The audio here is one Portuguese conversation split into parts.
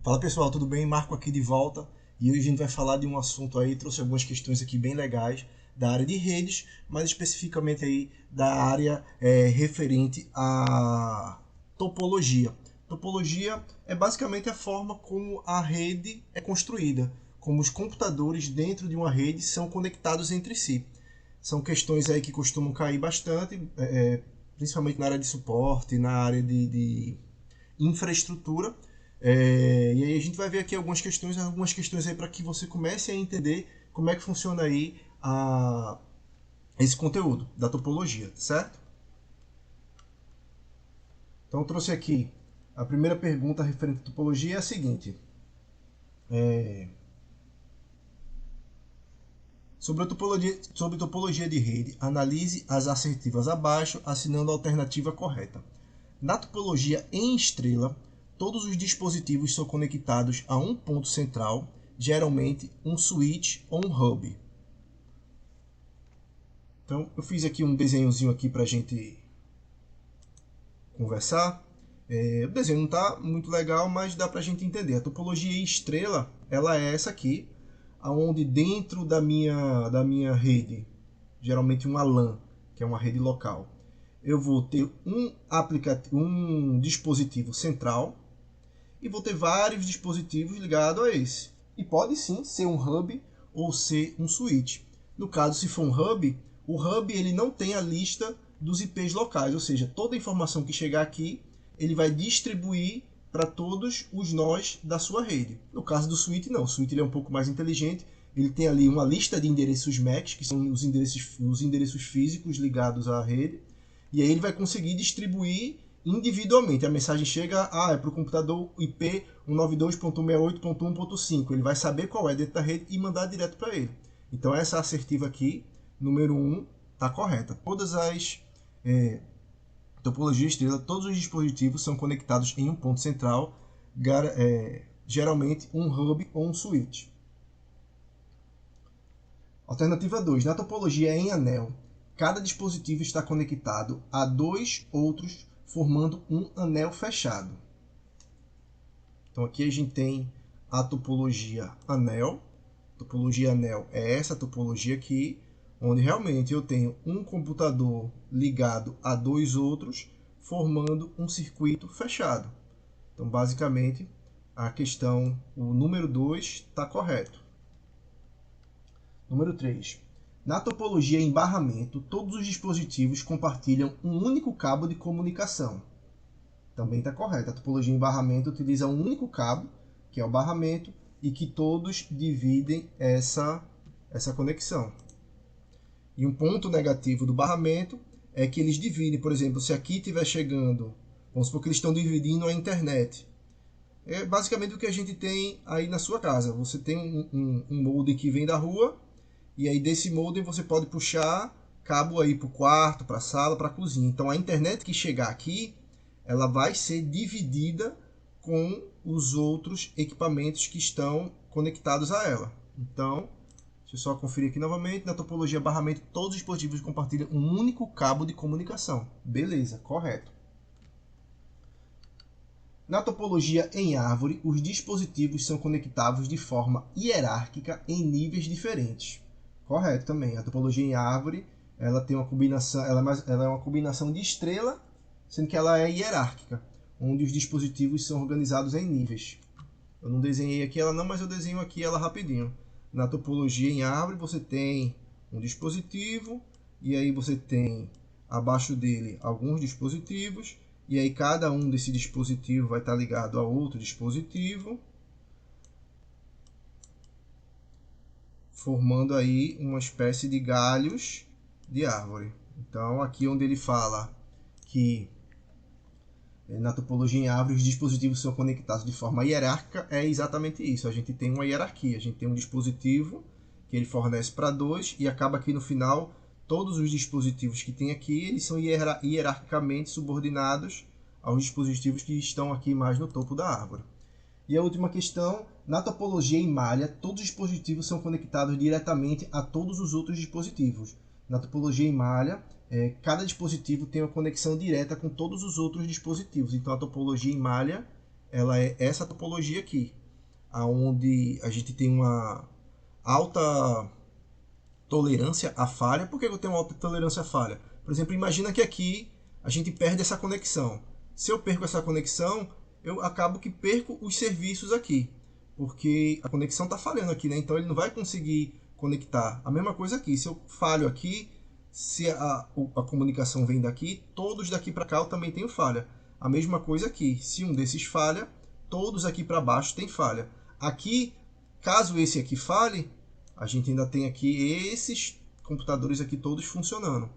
Fala pessoal, tudo bem? Marco aqui de volta e hoje a gente vai falar de um assunto aí, trouxe algumas questões aqui bem legais da área de redes, mas especificamente aí da área referente à topologia. Topologia é basicamente a forma como a rede é construída, como os computadores dentro de uma rede são conectados entre si. São questões aí que costumam cair bastante, principalmente na área de suporte, na área de infraestrutura. E aí a gente vai ver aqui algumas questões aí para que você comece a entender como é que funciona aí esse conteúdo da topologia, certo? Então eu trouxe aqui a primeira pergunta referente à topologia é a seguinte. Sobre topologia de rede, analise as assertivas abaixo, assinando a alternativa correta. Na topologia em estrela, todos os dispositivos são conectados a um ponto central, geralmente um switch ou um hub. Então, eu fiz aqui um desenhozinho aqui para a gente conversar. O desenho não está muito legal, mas dá para a gente entender. A topologia em estrela, ela é essa aqui, onde dentro da minha rede, geralmente uma LAN, que é uma rede local, eu vou ter um dispositivo central e vou ter vários dispositivos ligados a esse. E pode sim ser um hub ou ser um switch. No caso, se for um hub, o hub ele não tem a lista dos IPs locais, ou seja, toda a informação que chegar aqui, ele vai distribuir para todos os nós da sua rede. No caso do switch, não. O switch ele é um pouco mais inteligente. Ele tem ali uma lista de endereços MAC, que são os endereços físicos ligados à rede. E aí ele vai conseguir distribuir individualmente. A mensagem chega, é para o computador IP 192.168.1.5. Ele vai saber qual é dentro da rede e mandar direto para ele. Então essa assertiva aqui, número 1, está correta. Todas as topologias estrela, todos os dispositivos são conectados em um ponto central, geralmente um hub ou um switch. Alternativa 2. Na topologia em anel, cada dispositivo está conectado a dois outros, formando um anel fechado. Então aqui a gente tem a topologia anel. Topologia anel é essa topologia aqui, onde realmente eu tenho um computador ligado a dois outros, formando um circuito fechado. Então, basicamente, a questão, o número 2 está correto. Número 3. Na topologia em barramento, todos os dispositivos compartilham um único cabo de comunicação. Também está correto. A topologia em barramento utiliza um único cabo, que é o barramento, e que todos dividem essa conexão. E um ponto negativo do barramento é que eles dividem, por exemplo, se aqui estiver chegando, vamos supor que eles estão dividindo a internet. É basicamente o que a gente tem aí na sua casa. Você tem um modem que vem da rua, e aí desse modem você pode puxar cabo aí para o quarto, para a sala, para a cozinha. Então a internet que chegar aqui, ela vai ser dividida com os outros equipamentos que estão conectados a ela. Então, deixa eu só conferir aqui novamente. Na topologia barramento, todos os dispositivos compartilham um único cabo de comunicação. Beleza, correto. Na topologia em árvore, os dispositivos são conectados de forma hierárquica em níveis diferentes. Correto também. A topologia em árvore, ela tem uma combinação, ela é uma combinação de estrela, sendo que ela é hierárquica, onde os dispositivos são organizados em níveis. Eu não desenhei aqui ela não, mas eu desenho aqui ela rapidinho. Na topologia em árvore você tem um dispositivo e aí você tem abaixo dele alguns dispositivos e aí cada um desse dispositivo vai estar ligado a outro dispositivo, formando aí uma espécie de galhos de árvore. Então aqui onde ele fala que na topologia em árvore os dispositivos são conectados de forma hierárquica, é exatamente isso. A gente tem uma hierarquia, a gente tem um dispositivo que ele fornece para dois e acaba aqui no final todos os dispositivos que tem aqui, eles são hierarquicamente subordinados aos dispositivos que estão aqui mais no topo da árvore. E a última questão, na topologia em malha, todos os dispositivos são conectados diretamente a todos os outros dispositivos. Na topologia em malha, cada dispositivo tem uma conexão direta com todos os outros dispositivos. Então a topologia em malha ela é essa topologia aqui, onde a gente tem uma alta tolerância à falha. Por que eu tenho uma alta tolerância à falha? Por exemplo, imagina que aqui a gente perde essa conexão. Se eu perco essa conexão, eu acabo que perco os serviços aqui, porque a conexão está falhando aqui, né? Então ele não vai conseguir conectar. A mesma coisa aqui, se eu falho aqui, se a comunicação vem daqui, todos daqui para cá eu também tenho falha. A mesma coisa aqui, se um desses falha, todos aqui para baixo tem falha. Aqui, caso esse aqui falhe, a gente ainda tem aqui esses computadores aqui todos funcionando.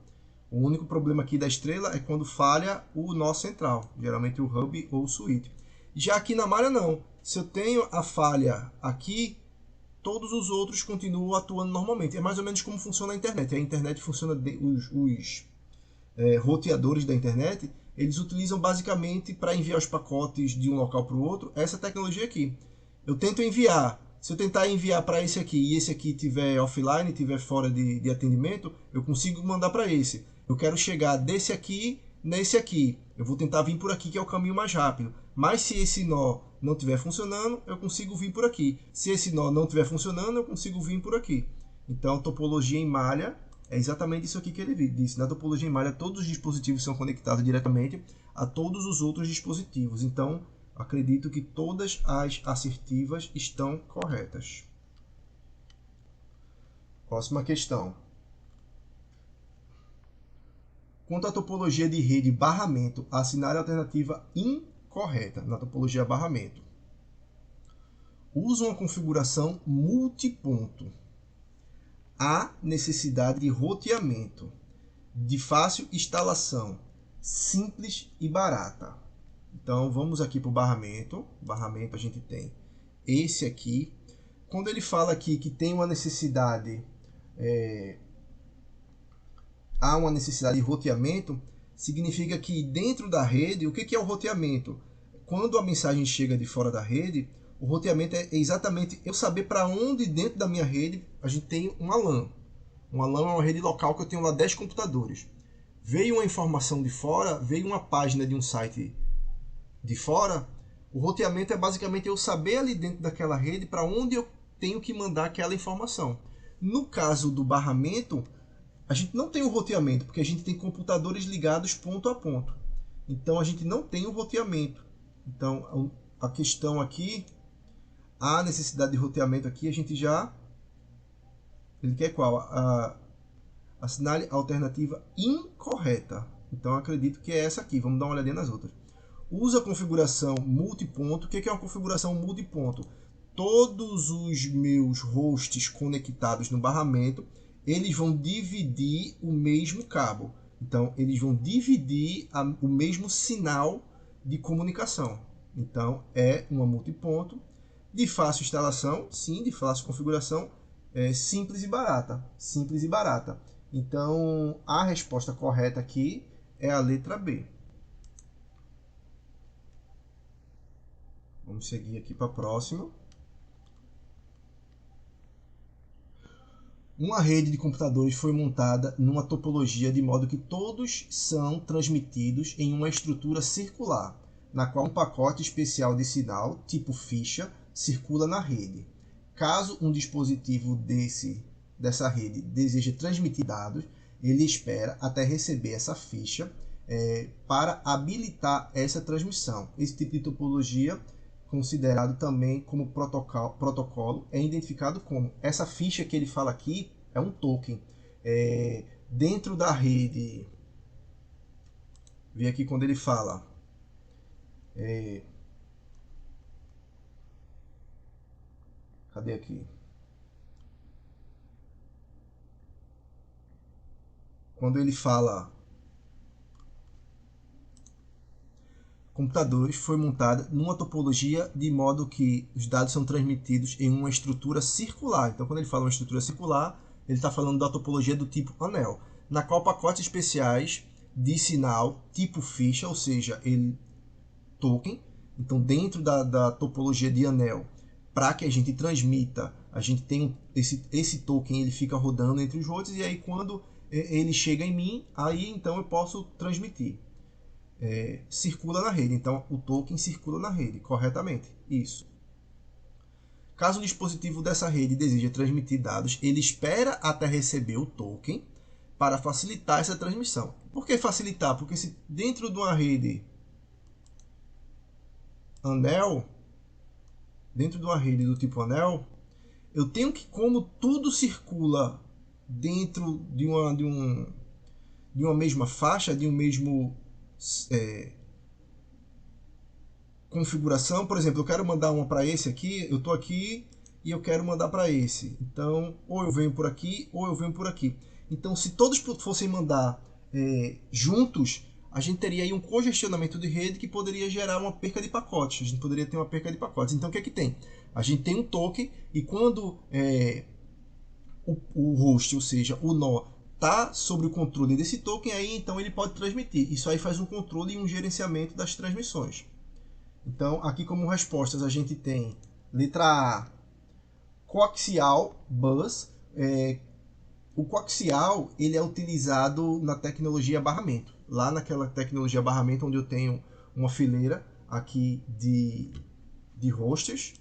O único problema aqui da estrela é quando falha o nó central, geralmente o hub ou o switch. Já aqui na malha não. Se eu tenho a falha aqui, todos os outros continuam atuando normalmente. É mais ou menos como funciona a internet. A internet funciona, os roteadores da internet, eles utilizam basicamente para enviar os pacotes de um local para o outro essa tecnologia aqui. Eu tento enviar. Se eu tentar enviar para esse aqui e esse aqui estiver offline, estiver fora de atendimento, eu consigo mandar para esse. Eu quero chegar desse aqui nesse aqui. Eu vou tentar vir por aqui, que é o caminho mais rápido. Mas se esse nó não estiver funcionando, eu consigo vir por aqui. Se esse nó não estiver funcionando, eu consigo vir por aqui. Então, a topologia em malha é exatamente isso aqui que ele disse. Na topologia em malha, todos os dispositivos são conectados diretamente a todos os outros dispositivos. Então, acredito que todas as assertivas estão corretas. Próxima questão. Quanto à topologia de rede barramento, assinale a alternativa incorreta na topologia barramento. Usa uma configuração multiponto. Há necessidade de roteamento, de fácil instalação, simples e barata. Então vamos aqui para o barramento. Barramento a gente tem esse aqui. Quando ele fala aqui que tem uma necessidade, há uma necessidade de roteamento, significa que dentro da rede, o que é o roteamento? Quando a mensagem chega de fora da rede, o roteamento é exatamente eu saber para onde dentro da minha rede a gente tem uma LAN. Uma LAN é uma rede local que eu tenho lá 10 computadores. Veio uma informação de fora, veio uma página de um site de fora, o roteamento é basicamente eu saber ali dentro daquela rede para onde eu tenho que mandar aquela informação. No caso do barramento, a gente não tem o roteamento, porque a gente tem computadores ligados ponto a ponto. Então a gente não tem o roteamento. Então a questão aqui, a necessidade de roteamento aqui, a gente já... Ele quer qual? Assinale a alternativa incorreta. Então acredito que é essa aqui. Vamos dar uma olhadinha nas outras. Usa a configuração multiponto. O que é uma configuração multiponto? Todos os meus hosts conectados no barramento, eles vão dividir o mesmo cabo. Então, eles vão dividir o mesmo sinal de comunicação. Então, é uma multiponto de fácil instalação, sim, de fácil configuração, simples e barata. Simples e barata. Então, a resposta correta aqui é a letra B. Vamos seguir aqui para a próxima. Uma rede de computadores foi montada numa topologia de modo que todos são transmitidos em uma estrutura circular, na qual um pacote especial de sinal, tipo ficha, circula na rede. Caso um dispositivo dessa rede deseje transmitir dados, ele espera até receber essa ficha para habilitar essa transmissão. Esse tipo de topologia, considerado também como protocolo, é identificado como essa ficha que ele fala aqui é um token. Dentro da rede, vê aqui quando ele fala cadê aqui? Quando ele fala computadores foi montada numa topologia de modo que os dados são transmitidos em uma estrutura circular. Então, quando ele fala uma estrutura circular, ele está falando da topologia do tipo anel, na qual pacotes especiais de sinal tipo ficha, ou seja, token. Então, dentro da topologia de anel, para que a gente transmita, a gente tem esse token, ele fica rodando entre os hosts, e aí quando ele chega em mim, aí então eu posso transmitir. circula na rede. Então, o token circula na rede corretamente. Isso. Caso o dispositivo dessa rede deseje transmitir dados, ele espera até receber o token para facilitar essa transmissão. Por que facilitar? Porque se dentro de uma rede anel, dentro de uma rede do tipo anel, eu tenho que, como tudo circula dentro de uma mesma faixa, de um mesmo configuração, por exemplo, eu quero mandar uma para esse aqui, eu estou aqui e eu quero mandar para esse. Então, ou eu venho por aqui, ou eu venho por aqui. Então, se todos fossem mandar juntos, a gente teria aí um congestionamento de rede que poderia gerar uma perca de pacotes. A gente poderia ter uma perca de pacotes. Então, o que é que tem? A gente tem um token e quando o host, ou seja, o nó, está sobre o controle desse token, aí então ele pode transmitir. Isso aí faz um controle e um gerenciamento das transmissões. Então, aqui como respostas a gente tem letra A, coaxial bus. O coaxial ele é utilizado na tecnologia barramento. Lá naquela tecnologia barramento onde eu tenho uma fileira aqui de hosters.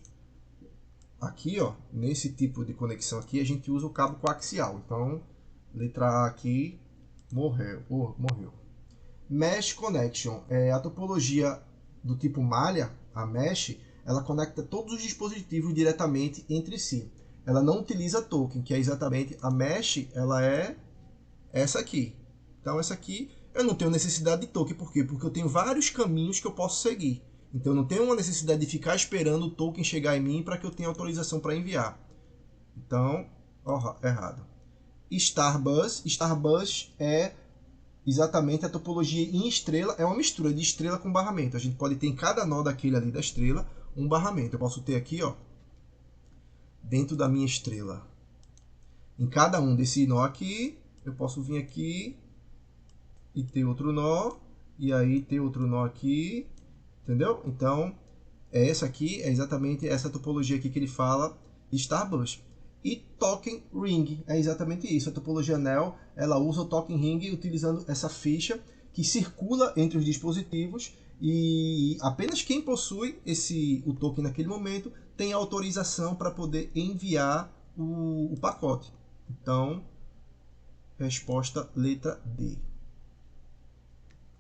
Aqui, ó, nesse tipo de conexão aqui, a gente usa o cabo coaxial. Então, letra A aqui, morreu. Mesh Connection. A topologia do tipo malha, a mesh, ela conecta todos os dispositivos diretamente entre si. Ela não utiliza token, que é exatamente a mesh, ela é essa aqui. Então essa aqui eu não tenho necessidade de token. Por quê? Porque eu tenho vários caminhos que eu posso seguir. Então eu não tenho uma necessidade de ficar esperando o token chegar em mim para que eu tenha autorização para enviar. Então, errado. Starbus. Starbus é exatamente a topologia em estrela, é uma mistura de estrela com barramento. A gente pode ter em cada nó daquele ali da estrela um barramento. Eu posso ter aqui, ó, dentro da minha estrela, em cada um desse nó aqui, eu posso vir aqui e ter outro nó, e aí ter outro nó aqui, entendeu? Então, essa aqui é exatamente essa topologia aqui que ele fala de Starbus. E Token Ring é exatamente isso. A topologia NEL, ela usa o Token Ring utilizando essa ficha que circula entre os dispositivos e apenas quem possui o token naquele momento tem autorização para poder enviar o pacote. Então, resposta letra D.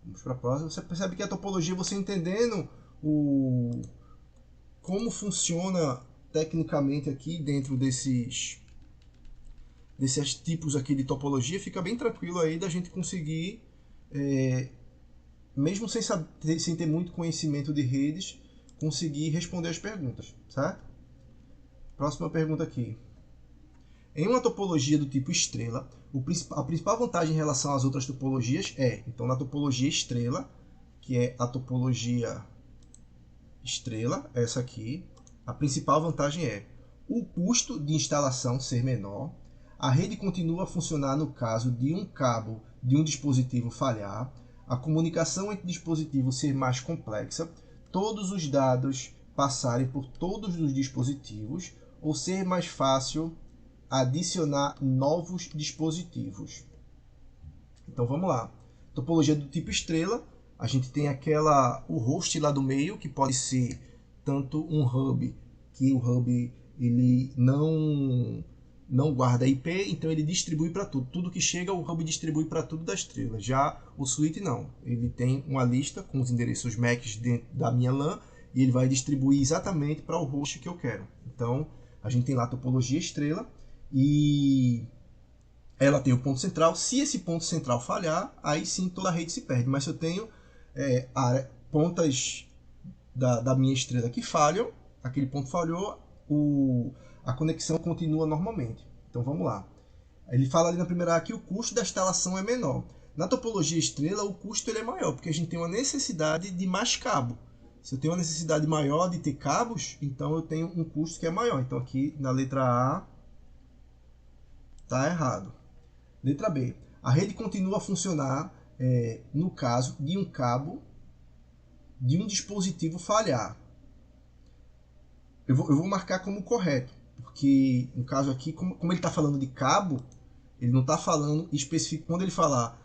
Vamos para a próxima. Você percebe que a topologia, você entendendo como funciona tecnicamente aqui dentro desses tipos aqui de topologia, fica bem tranquilo aí da gente conseguir, mesmo sem ter muito conhecimento de redes, conseguir responder as perguntas, certo? Próxima pergunta aqui. Em uma topologia do tipo estrela, a principal vantagem em relação às outras topologias então na topologia estrela, que é a topologia estrela, essa aqui, a principal vantagem é o custo de instalação ser menor, a rede continua a funcionar no caso de um cabo de um dispositivo falhar, a comunicação entre dispositivos ser mais complexa, todos os dados passarem por todos os dispositivos ou ser mais fácil adicionar novos dispositivos. Então vamos lá. Topologia do tipo estrela, a gente tem o host lá do meio, que pode ser tanto um hub, que o hub ele não guarda IP, então ele distribui para tudo. Tudo que chega, o hub distribui para tudo da estrela. Já o switch não. Ele tem uma lista com os endereços MACs dentro da minha LAN e ele vai distribuir exatamente para o host que eu quero. Então, a gente tem lá a topologia estrela e ela tem o ponto central. Se esse ponto central falhar, aí sim toda a rede se perde. Mas se eu tenho pontas da minha estrela que falham, aquele ponto falhou, a conexão continua normalmente. Então vamos lá. Ele fala ali na primeira A que o custo da instalação é menor. Na topologia estrela, o custo ele é maior, porque a gente tem uma necessidade de mais cabo. Se eu tenho uma necessidade maior de ter cabos, então eu tenho um custo que é maior. Então aqui na letra A está errado. Letra B. A rede continua a funcionar no caso de um cabo de um dispositivo falhar. Eu vou marcar como correto, porque no caso aqui, como ele está falando de cabo, ele não está falando específico. Quando ele falar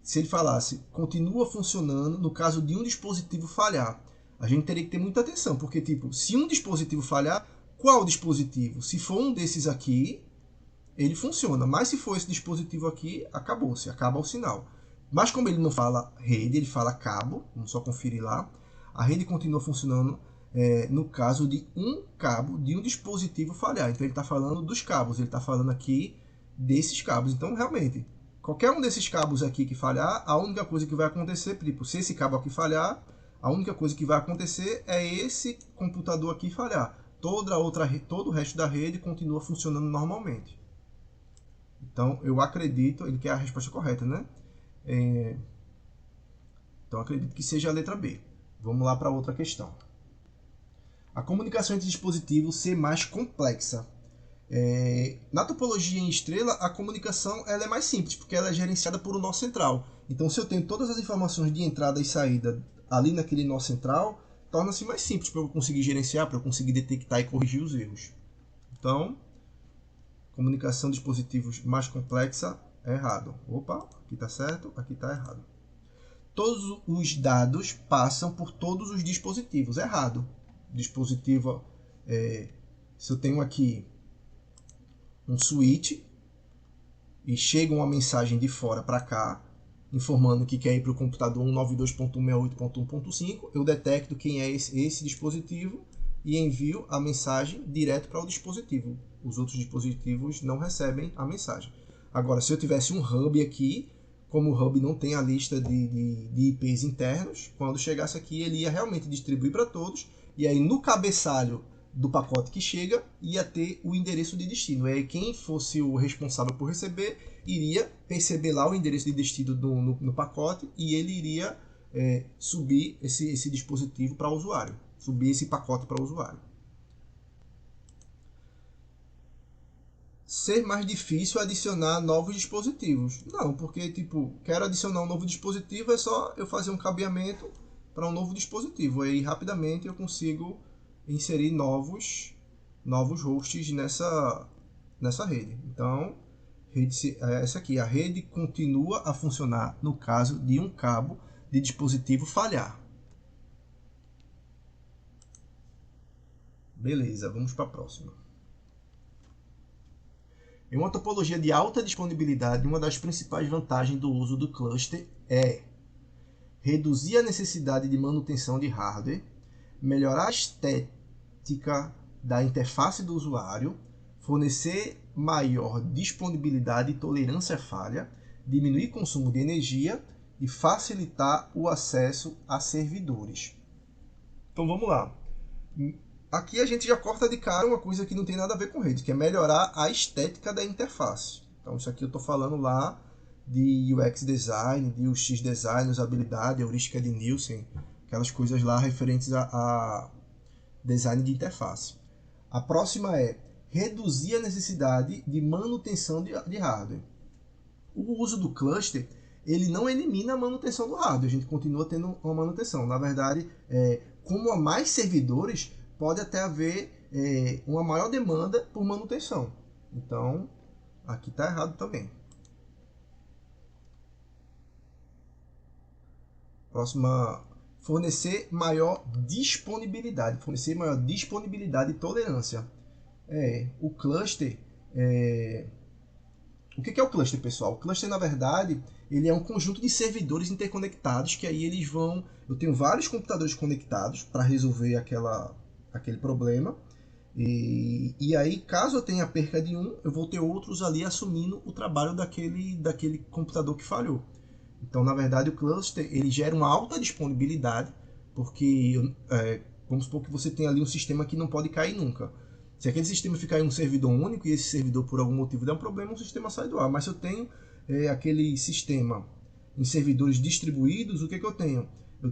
se ele falasse continua funcionando no caso de um dispositivo falhar, a gente teria que ter muita atenção, porque tipo, se um dispositivo falhar, qual dispositivo? Se for um desses aqui, ele funciona, mas se for esse dispositivo aqui, acabou-se, acaba o sinal. Mas como ele não fala rede, ele fala cabo, vamos só conferir lá, a rede continua funcionando no caso de um cabo de um dispositivo falhar. Então ele está falando dos cabos, ele está falando aqui desses cabos. Então realmente, qualquer um desses cabos aqui que falhar, a única coisa que vai acontecer, tipo, se esse cabo aqui falhar, a única coisa que vai acontecer é esse computador aqui falhar. Todo o resto da rede continua funcionando normalmente. Então eu acredito, ele quer a resposta correta, né? Então acredito que seja a letra B. Vamos lá para outra questão. A comunicação entre dispositivos ser mais complexa. Na topologia em estrela, a comunicação ela é mais simples, porque ela é gerenciada por um nó central. Então, se eu tenho todas as informações de entrada e saída ali naquele nó central, torna-se mais simples para eu conseguir gerenciar, para eu conseguir detectar e corrigir os erros. Então, comunicação de dispositivos mais complexa é errado. Opa, aqui está certo, aqui está errado. Todos os dados passam por todos os dispositivos. Errado. Dispositivo, se eu tenho aqui um switch e chega uma mensagem de fora para cá, informando que quer ir para o computador 192.168.1.5, eu detecto quem é esse dispositivo e envio a mensagem direto para o dispositivo. Os outros dispositivos não recebem a mensagem. Agora, se eu tivesse um hub aqui, como o hub não tem a lista de IPs internos, quando chegasse aqui ele ia realmente distribuir para todos, e aí no cabeçalho do pacote que chega ia ter o endereço de destino. E aí quem fosse o responsável por receber iria perceber lá o endereço de destino no pacote e ele iria subir esse dispositivo para o usuário, subir esse pacote para o usuário. Ser mais difícil adicionar novos dispositivos. Não, porque tipo, quero adicionar um novo dispositivo, é só eu fazer um cabeamento para um novo dispositivo. Aí rapidamente eu consigo inserir novos hosts nessa rede. Então, essa aqui, a rede continua a funcionar no caso de um cabo de dispositivo falhar. Beleza, vamos para a próxima. Em uma topologia de alta disponibilidade, uma das principais vantagens do uso do cluster é reduzir a necessidade de manutenção de hardware, melhorar a estética da interface do usuário, fornecer maior disponibilidade e tolerância à falha, diminuir consumo de energia e facilitar o acesso a servidores. Então vamos lá. Aqui a gente já corta de cara uma coisa que não tem nada a ver com rede, que é melhorar a estética da interface. Então isso aqui eu estou falando lá de UX design, de UX design, usabilidade, heurística de Nielsen, aquelas coisas lá referentes a design de interface. A próxima é reduzir a necessidade de manutenção de hardware. O uso do cluster ele não elimina a manutenção do hardware, a gente continua tendo uma manutenção. Na verdade, como há mais servidores, pode até haver uma maior demanda por manutenção. Então, aqui está errado também. Próxima, fornecer maior disponibilidade. Fornecer maior disponibilidade e tolerância. O cluster... O que é o cluster, pessoal? O cluster, na verdade, ele é um conjunto de servidores interconectados que aí eles vão... Eu tenho vários computadores conectados para resolver aquele problema. E aí, caso eu tenha perca de um, eu vou ter outros ali assumindo o trabalho daquele computador que falhou. Então, na verdade, o cluster ele gera uma alta disponibilidade, porque vamos supor que você tem ali um sistema que não pode cair nunca. Se aquele sistema ficar em um servidor único e esse servidor por algum motivo der um problema, o sistema sai do ar. Mas se eu tenho aquele sistema em servidores distribuídos, o que eu tenho?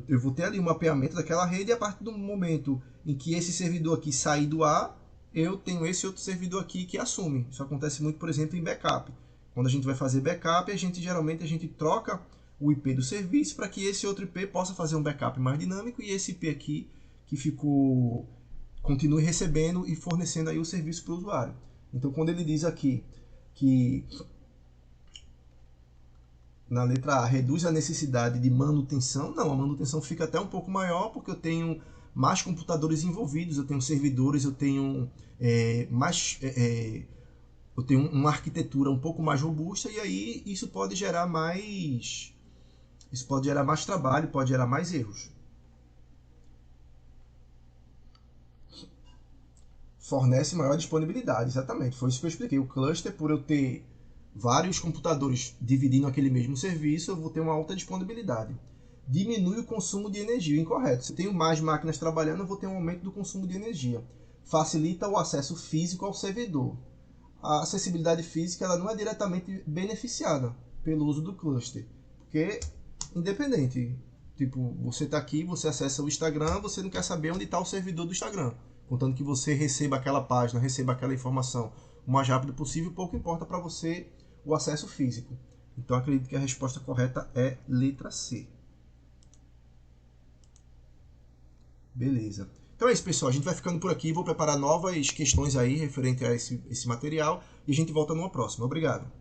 Eu vou ter ali um mapeamento daquela rede e a partir do momento em que esse servidor aqui sair do ar, eu tenho esse outro servidor aqui que assume. Isso acontece muito, por exemplo, em backup. Quando a gente vai fazer backup, geralmente a gente troca o IP do serviço para que esse outro IP possa fazer um backup mais dinâmico e esse IP aqui que ficou continue recebendo e fornecendo aí o serviço para o usuário. Então, quando ele diz aqui que Na letra A, reduz a necessidade de manutenção. Não, a manutenção fica até um pouco maior porque eu tenho mais computadores envolvidos, eu tenho servidores, eu tenho eu tenho uma arquitetura um pouco mais robusta e aí isso pode gerar mais trabalho, pode gerar mais erros. Fornece maior disponibilidade, exatamente. Foi isso que eu expliquei. O cluster, por eu ter vários computadores dividindo aquele mesmo serviço, eu vou ter uma alta disponibilidade. Diminui o consumo de energia, incorreto. Se eu tenho mais máquinas trabalhando, eu vou ter um aumento do consumo de energia. Facilita o acesso físico ao servidor. A acessibilidade física ela não é diretamente beneficiada pelo uso do cluster, porque independente, tipo, você está aqui, você acessa o Instagram, você não quer saber onde está o servidor do Instagram, contanto que você receba aquela página, receba aquela informação o mais rápido possível, pouco importa para você o acesso físico. Então acredito que a resposta correta é letra C. Beleza. Então é isso, pessoal. A gente vai ficando por aqui. Vou preparar novas questões aí referente a esse material e a gente volta numa próxima. Obrigado.